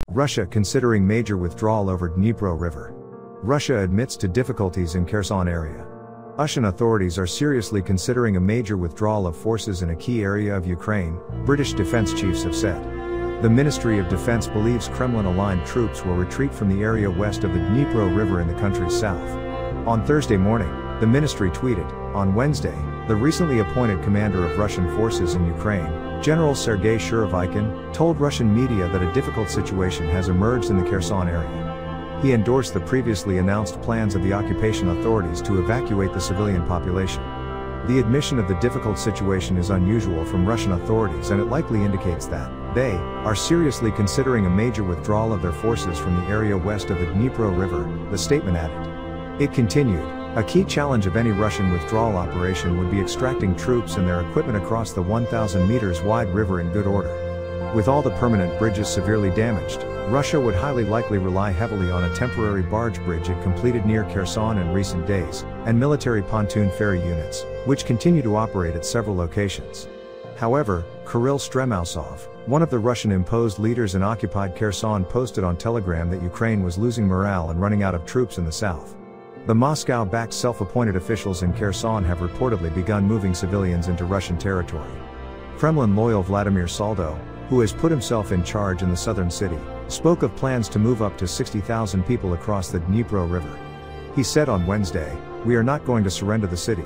Russia considering major withdrawal over Dnipro River. Russia admits to difficulties in Kherson area. Russian authorities are seriously considering a major withdrawal of forces in a key area of Ukraine, British defense chiefs have said. The Ministry of Defense believes Kremlin-aligned troops will retreat from the area west of the Dnipro River in the country's south. On Thursday morning, the ministry tweeted, on Wednesday, the recently appointed commander of Russian forces in Ukraine, General Sergei Surovikin, told Russian media that a difficult situation has emerged in the Kherson area. He endorsed the previously announced plans of the occupation authorities to evacuate the civilian population. The admission of the difficult situation is unusual from Russian authorities, and it likely indicates that they are seriously considering a major withdrawal of their forces from the area west of the Dnipro River, the statement added. It continued, a key challenge of any Russian withdrawal operation would be extracting troops and their equipment across the 1,000 meters wide river in good order. With all the permanent bridges severely damaged, Russia would highly likely rely heavily on a temporary barge bridge it completed near Kherson in recent days, and military pontoon ferry units, which continue to operate at several locations. However, Kirill Stremousov, one of the Russian-imposed leaders in occupied Kherson, posted on Telegram that Ukraine was losing morale and running out of troops in the south. The Moscow-backed self-appointed officials in Kherson have reportedly begun moving civilians into Russian territory. Kremlin-loyal Vladimir Saldo, who has put himself in charge in the southern city, spoke of plans to move up to 60,000 people across the Dnipro River. He said on Wednesday, "We are not going to surrender the city."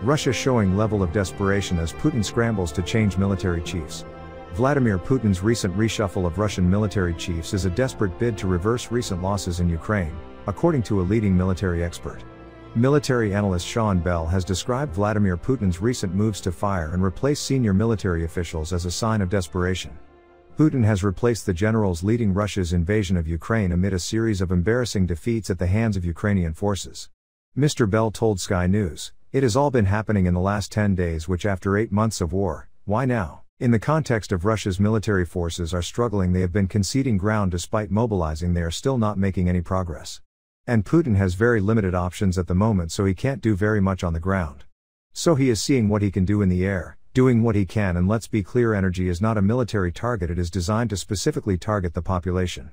Russia showing level of desperation as Putin scrambles to change military chiefs. Vladimir Putin's recent reshuffle of Russian military chiefs is a desperate bid to reverse recent losses in Ukraine, according to a leading military expert. Military analyst Sean Bell has described Vladimir Putin's recent moves to fire and replace senior military officials as a sign of desperation. Putin has replaced the generals leading Russia's invasion of Ukraine amid a series of embarrassing defeats at the hands of Ukrainian forces. Mr. Bell told Sky News, "It has all been happening in the last 10 days, which after 8 months of war, why now? In the context of Russia's military forces are struggling, they have been conceding ground despite mobilizing, they are still not making any progress. And Putin has very limited options at the moment, so he can't do very much on the ground. So he is seeing what he can do in the air, doing what he can, and let's be clear, energy is not a military target, it is designed to specifically target the population.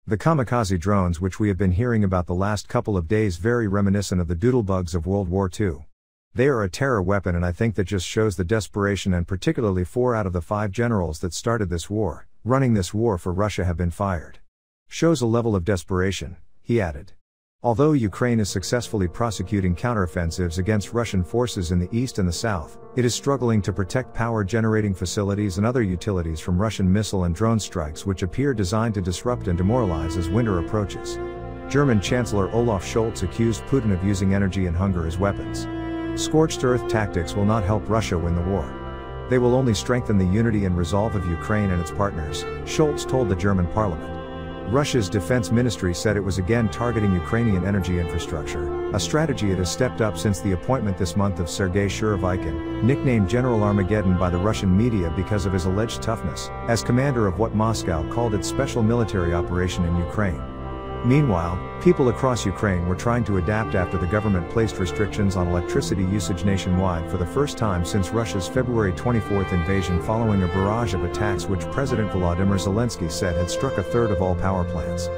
The kamikaze drones which we have been hearing about the last couple of days, very reminiscent of the doodlebugs of World War II. They are a terror weapon, and I think that just shows the desperation, and particularly 4 out of the 5 generals that started this war, running this war for Russia, have been fired. Shows a level of desperation," he added. Although Ukraine is successfully prosecuting counteroffensives against Russian forces in the east and the south, it is struggling to protect power-generating facilities and other utilities from Russian missile and drone strikes, which appear designed to disrupt and demoralize as winter approaches. German Chancellor Olaf Scholz accused Putin of using energy and hunger as weapons. Scorched earth tactics will not help Russia win the war. They will only strengthen the unity and resolve of Ukraine and its partners, Scholz told the German parliament. Russia's defense ministry said it was again targeting Ukrainian energy infrastructure, a strategy it has stepped up since the appointment this month of Sergei Surovikin, nicknamed General Armageddon by the Russian media because of his alleged toughness, as commander of what Moscow called its special military operation in Ukraine. Meanwhile, people across Ukraine were trying to adapt after the government placed restrictions on electricity usage nationwide for the first time since Russia's February 24 invasion, following a barrage of attacks which President Volodymyr Zelensky said had struck a third of all power plants.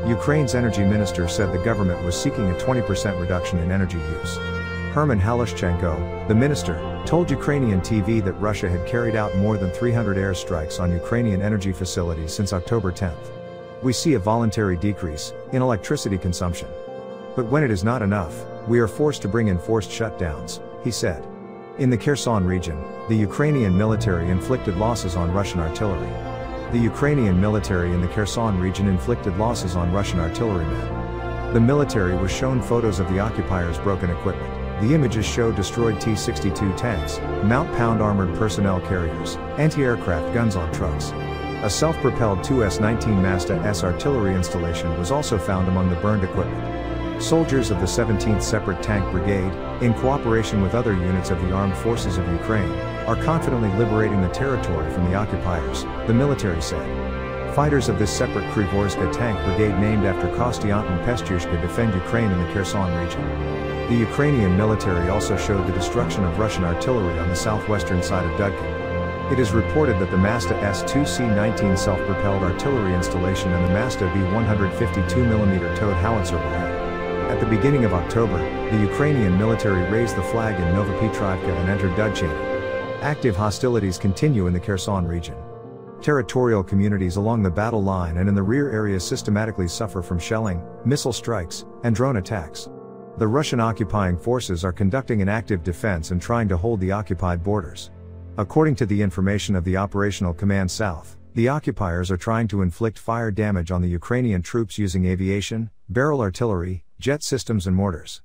Ukraine's energy minister said the government was seeking a 20% reduction in energy use. Herman Halushchenko, the minister, told Ukrainian TV that Russia had carried out more than 300 airstrikes on Ukrainian energy facilities since October 10. We see a voluntary decrease in electricity consumption. But when it is not enough, we are forced to bring in forced shutdowns, he said. In the Kherson region, the Ukrainian military inflicted losses on Russian artillery. The Ukrainian military in the Kherson region inflicted losses on Russian artillerymen. The military was shown photos of the occupiers' broken equipment. The images show destroyed T-62 tanks, mount-pound armored personnel carriers, anti-aircraft guns on trucks. A self-propelled 2S-19 Mazda S artillery installation was also found among the burned equipment. Soldiers of the 17th Separate Tank Brigade, in cooperation with other units of the armed forces of Ukraine, are confidently liberating the territory from the occupiers, the military said. Fighters of this separate Kryvorska Tank Brigade, named after Kostiantin Pestyushka, defend Ukraine in the Kherson region. The Ukrainian military also showed the destruction of Russian artillery on the southwestern side of Dudkin. It is reported that the Masta S-2C-19 self-propelled artillery installation and the Masta B-152mm towed howitzer were hit. At the beginning of October, the Ukrainian military raised the flag in Novopetrivka and entered Dudchany. Active hostilities continue in the Kherson region. Territorial communities along the battle line and in the rear areas systematically suffer from shelling, missile strikes, and drone attacks. The Russian occupying forces are conducting an active defense and trying to hold the occupied borders. According to the information of the Operational Command South, the occupiers are trying to inflict fire damage on the Ukrainian troops using aviation, barrel artillery, jet systems and mortars.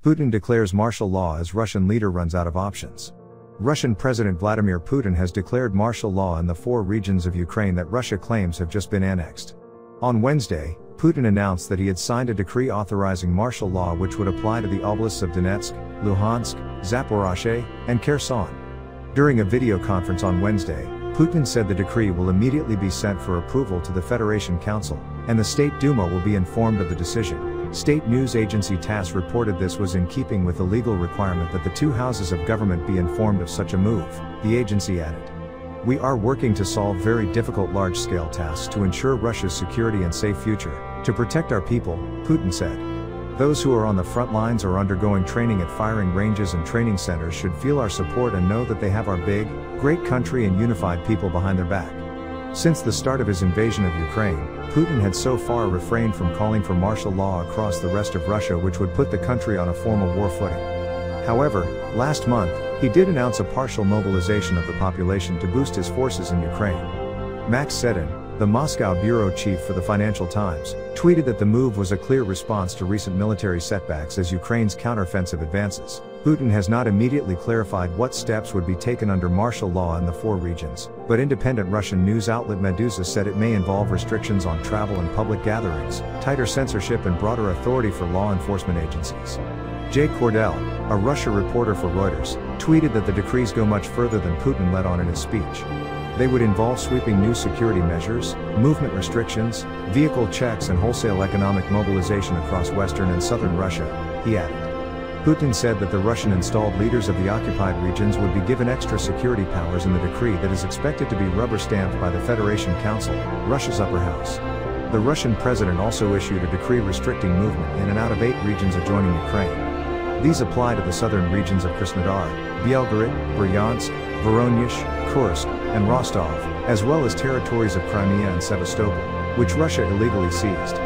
Putin declares martial law as Russian leader runs out of options. Russian President Vladimir Putin has declared martial law in the 4 regions of Ukraine that Russia claims have just been annexed. On Wednesday, Putin announced that he had signed a decree authorizing martial law which would apply to the oblasts of Donetsk, Luhansk, Zaporozhye, and Kherson. During a video conference on Wednesday, Putin said the decree will immediately be sent for approval to the Federation Council, and the State Duma will be informed of the decision. State news agency TASS reported this was in keeping with the legal requirement that the 2 houses of government be informed of such a move, the agency added. We are working to solve very difficult large-scale tasks to ensure Russia's security and safe future, to protect our people, Putin said. Those who are on the front lines or undergoing training at firing ranges and training centers should feel our support and know that they have our big, great country and unified people behind their back. Since the start of his invasion of Ukraine, Putin had so far refrained from calling for martial law across the rest of Russia, which would put the country on a formal war footing. However, last month, he did announce a partial mobilization of the population to boost his forces in Ukraine. Max Sedin, the Moscow bureau chief for the Financial Times, tweeted that the move was a clear response to recent military setbacks as Ukraine's counteroffensive advances. Putin has not immediately clarified what steps would be taken under martial law in the 4 regions, but independent Russian news outlet Meduza said it may involve restrictions on travel and public gatherings, tighter censorship and broader authority for law enforcement agencies. Jay Cordell, a Russia reporter for Reuters, tweeted that the decrees go much further than Putin let on in his speech. They would involve sweeping new security measures, movement restrictions, vehicle checks and wholesale economic mobilization across western and southern Russia, he added. Putin said that the Russian installed leaders of the occupied regions would be given extra security powers in the decree that is expected to be rubber-stamped by the Federation Council, Russia's upper house. The Russian president also issued a decree restricting movement in and out of 8 regions adjoining Ukraine. These apply to the southern regions of Krasnodar, Belgorod, Bryansk, Voronezh, Kursk, and Rostov, as well as territories of Crimea and Sevastopol, which Russia illegally seized.